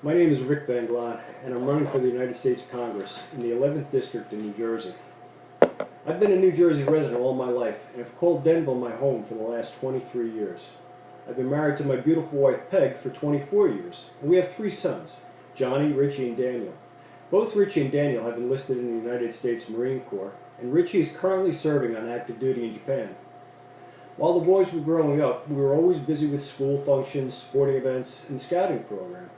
My name is Rick Van Glon, and I'm running for the United States Congress in the 11th District in New Jersey. I've been a New Jersey resident all my life and have called Denville my home for the last 23 years. I've been married to my beautiful wife Peg for 24 years, and we have 3 sons, Johnny, Richie, and Daniel. Both Richie and Daniel have enlisted in the United States Marine Corps, and Richie is currently serving on active duty in Japan. While the boys were growing up, we were always busy with school functions, sporting events, and scouting program.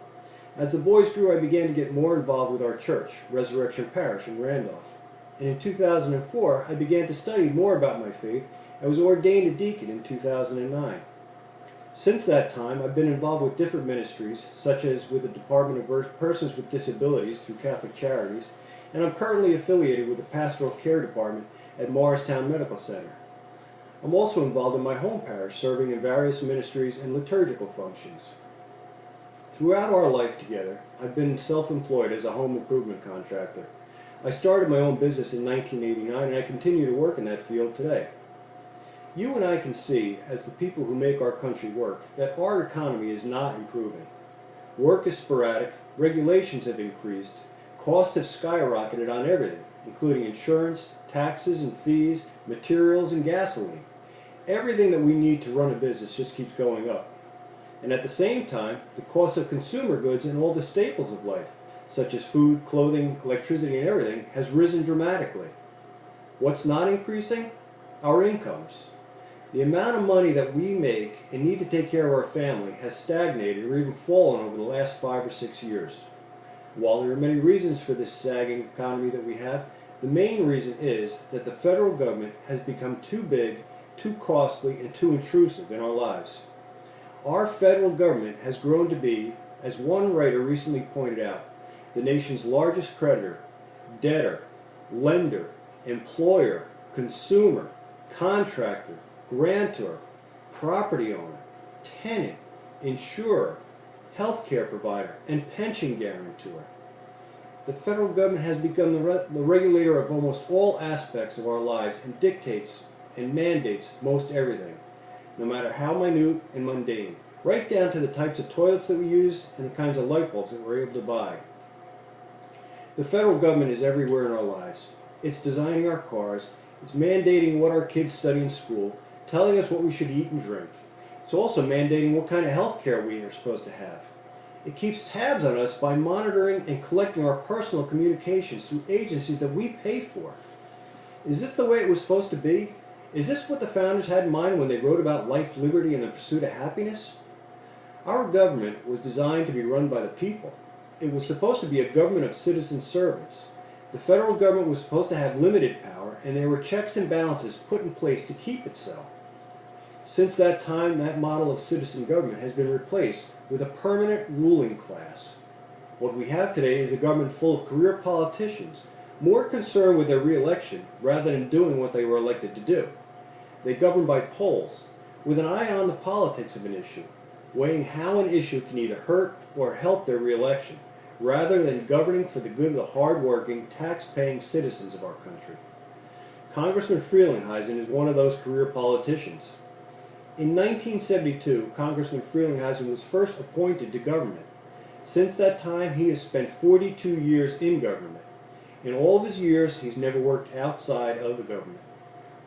As the boys grew, I began to get more involved with our church, Resurrection Parish in Randolph. And in 2004, I began to study more about my faith and was ordained a deacon in 2009. Since that time, I've been involved with different ministries, such as with the Department of Persons with Disabilities through Catholic Charities, and I'm currently affiliated with the Pastoral Care Department at Morristown Medical Center. I'm also involved in my home parish, serving in various ministries and liturgical functions. Throughout our life together, I've been self-employed as a home improvement contractor. I started my own business in 1989, and I continue to work in that field today. You and I can see, as the people who make our country work, that our economy is not improving. Work is sporadic, regulations have increased, costs have skyrocketed on everything, including insurance, taxes and fees, materials, and gasoline. Everything that we need to run a business just keeps going up. And at the same time, the cost of consumer goods and all the staples of life, such as food, clothing, electricity, and everything, has risen dramatically. What's not increasing? Our incomes. The amount of money that we make and need to take care of our family has stagnated or even fallen over the last 5 or 6 years. While there are many reasons for this sagging economy that we have, the main reason is that the federal government has become too big, too costly, and too intrusive in our lives. Our federal government has grown to be, as one writer recently pointed out, the nation's largest creditor, debtor, lender, employer, consumer, contractor, grantor, property owner, tenant, insurer, healthcare provider, and pension guarantor. The federal government has become the regulator of almost all aspects of our lives and dictates and mandates most everything, no matter how minute and mundane, right down to the types of toilets that we use and the kinds of light bulbs that we're able to buy. The federal government is everywhere in our lives. It's designing our cars, it's mandating what our kids study in school, telling us what we should eat and drink. It's also mandating what kind of health care we are supposed to have. It keeps tabs on us by monitoring and collecting our personal communications through agencies that we pay for. Is this the way it was supposed to be? Is this what the founders had in mind when they wrote about life, liberty, and the pursuit of happiness? Our government was designed to be run by the people. It was supposed to be a government of citizen servants. The federal government was supposed to have limited power, and there were checks and balances put in place to keep it so. Since that time, that model of citizen government has been replaced with a permanent ruling class. What we have today is a government full of career politicians, more concerned with their re-election rather than doing what they were elected to do. They govern by polls, with an eye on the politics of an issue, weighing how an issue can either hurt or help their re-election, rather than governing for the good of the hard-working, tax-paying citizens of our country. Congressman Frelinghuysen is one of those career politicians. In 1972, Congressman Frelinghuysen was first appointed to government. Since that time, he has spent 42 years in government. In all of his years, he's never worked outside of the government,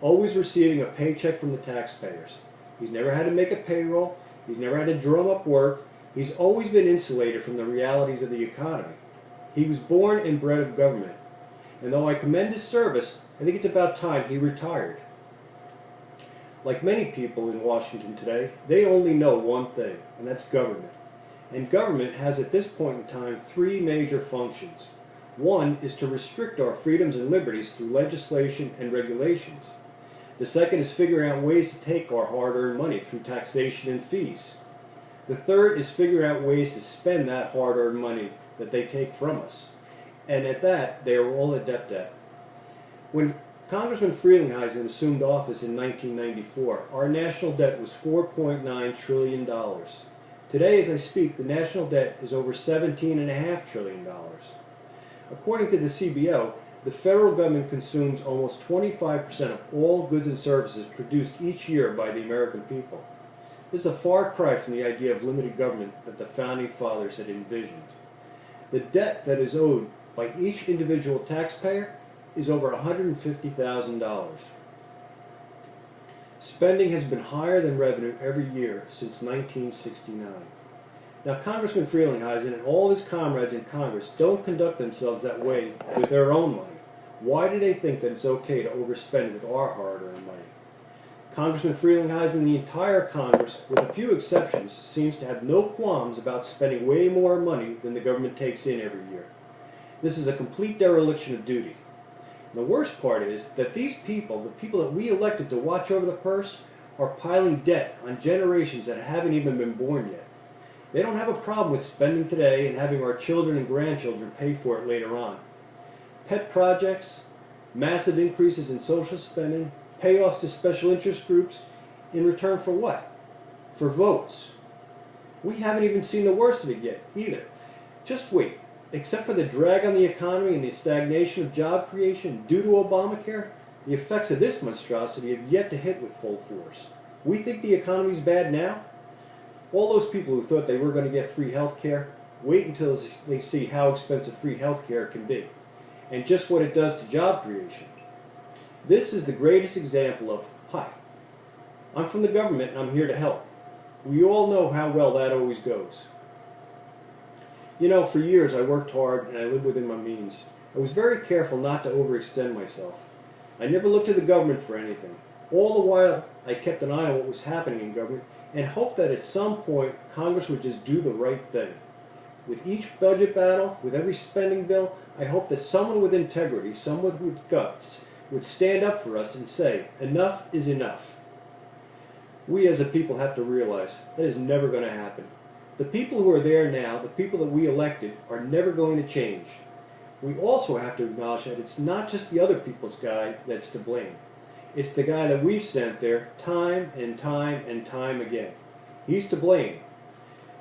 always receiving a paycheck from the taxpayers. He's never had to make a payroll. He's never had to drum up work. He's always been insulated from the realities of the economy. He was born and bred of government. And though I commend his service, I think it's about time he retired. Like many people in Washington today, they only know one thing, and that's government. And government has at this point in time 3 major functions. One is to restrict our freedoms and liberties through legislation and regulations. The second is figuring out ways to take our hard-earned money through taxation and fees. The third is figuring out ways to spend that hard-earned money that they take from us. And at that, they are all adept at. When Congressman Frelinghuysen assumed office in 1994, our national debt was $4.9 trillion. Today, as I speak, the national debt is over $17.5 trillion. According to the CBO, the federal government consumes almost 25% of all goods and services produced each year by the American people. This is a far cry from the idea of limited government that the Founding Fathers had envisioned. The debt that is owed by each individual taxpayer is over $150,000. Spending has been higher than revenue every year since 1969. Now, Congressman Frelinghuysen and all of his comrades in Congress don't conduct themselves that way with their own money. Why do they think that it's okay to overspend with our hard-earned money? Congressman Frelinghuysen and the entire Congress, with a few exceptions, seems to have no qualms about spending way more money than the government takes in every year. This is a complete dereliction of duty. And the worst part is that these people, the people that we elected to watch over the purse, are piling debt on generations that haven't even been born yet. They don't have a problem with spending today and having our children and grandchildren pay for it later on. Pet projects, massive increases in social spending, payoffs to special interest groups, in return for what? For votes. We haven't even seen the worst of it yet, either. Just wait. Except for the drag on the economy and the stagnation of job creation due to Obamacare, the effects of this monstrosity have yet to hit with full force. We think the economy's bad now? All those people who thought they were going to get free health care, wait until they see how expensive free health care can be, and just what it does to job creation. This is the greatest example of, hi, I'm from the government and I'm here to help. We all know how well that always goes. You know, for years I worked hard and I lived within my means. I was very careful not to overextend myself. I never looked to the government for anything. All the while I kept an eye on what was happening in government and hoped that at some point Congress would just do the right thing. With each budget battle, with every spending bill, I hoped that someone with integrity, someone with guts, would stand up for us and say, enough is enough. We as a people have to realize that is never going to happen. The people who are there now, the people that we elected, are never going to change. We also have to acknowledge that it's not just the other people's guy that's to blame. It's the guy that we've sent there time and time and time again. He's to blame.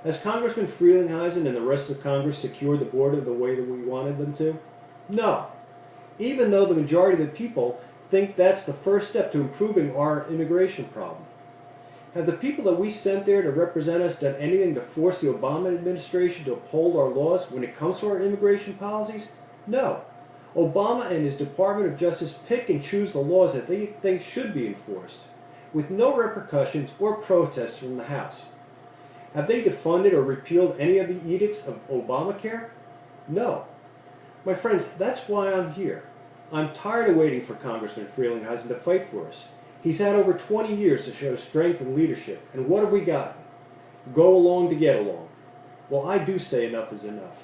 Has Congressman Frelinghuysen and the rest of Congress secured the border the way that we wanted them to? No. Even though the majority of the people think that's the first step to improving our immigration problem. Have the people that we sent there to represent us done anything to force the Obama administration to uphold our laws when it comes to our immigration policies? No. Obama and his Department of Justice pick and choose the laws that they think should be enforced, with no repercussions or protests from the House. Have they defunded or repealed any of the edicts of Obamacare? No. My friends, that's why I'm here. I'm tired of waiting for Congressman Frelinghuysen to fight for us. He's had over 20 years to show strength and leadership, and what have we gotten? Go along to get along. Well, I do say enough is enough.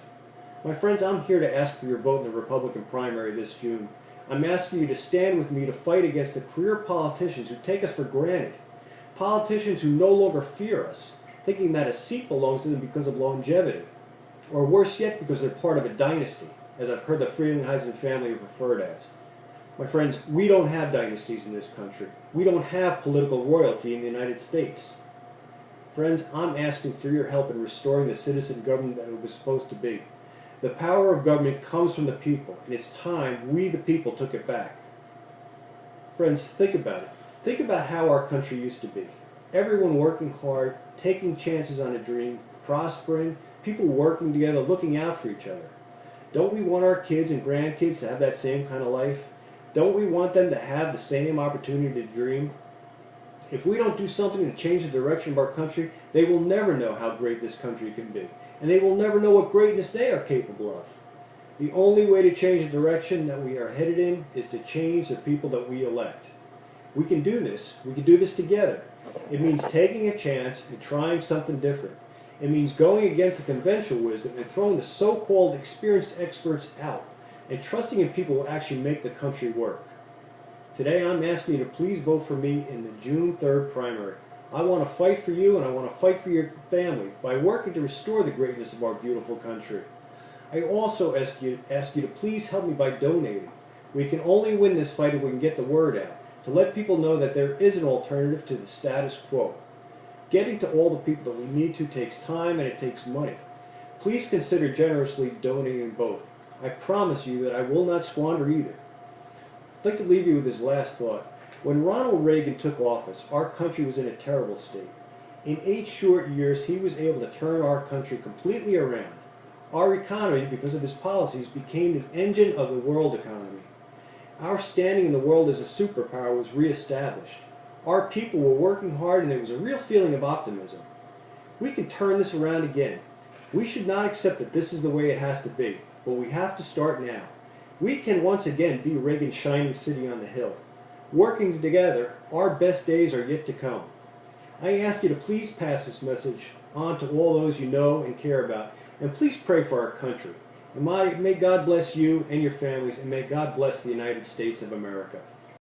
My friends, I'm here to ask for your vote in the Republican primary this June. I'm asking you to stand with me to fight against the career politicians who take us for granted. Politicians who no longer fear us, thinking that a seat belongs to them because of longevity. Or worse yet, because they're part of a dynasty, as I've heard the Frelinghuysen family referred as. My friends, we don't have dynasties in this country. We don't have political royalty in the United States. Friends, I'm asking for your help in restoring the citizen government that it was supposed to be. The power of government comes from the people, and it's time we, the people, took it back. Friends, think about it. Think about how our country used to be. Everyone working hard, taking chances on a dream, prospering, people working together, looking out for each other. Don't we want our kids and grandkids to have that same kind of life? Don't we want them to have the same opportunity to dream? If we don't do something to change the direction of our country, they will never know how great this country can be. And they will never know what greatness they are capable of. The only way to change the direction that we are headed in is to change the people that we elect. We can do this. We can do this together. It means taking a chance and trying something different. It means going against the conventional wisdom and throwing the so-called experienced experts out and trusting in people who actually make the country work. Today I'm asking you to please vote for me in the June 3rd primary. I want to fight for you and I want to fight for your family by working to restore the greatness of our beautiful country. I also ask you to please help me by donating. We can only win this fight if we can get the word out, to let people know that there is an alternative to the status quo. Getting to all the people that we need to takes time and it takes money. Please consider generously donating both. I promise you that I will not squander either. I'd like to leave you with this last thought. When Ronald Reagan took office, our country was in a terrible state. In 8 short years, he was able to turn our country completely around. our economy, because of his policies, became the engine of the world economy. Our standing in the world as a superpower was reestablished. Our people were working hard and there was a real feeling of optimism. We can turn this around again. We should not accept that this is the way it has to be, but we have to start now. We can once again be Reagan's shining city on the hill. Working together, our best days are yet to come. I ask you to please pass this message on to all those you know and care about, and please pray for our country. And may God bless you and your families, and may God bless the United States of America.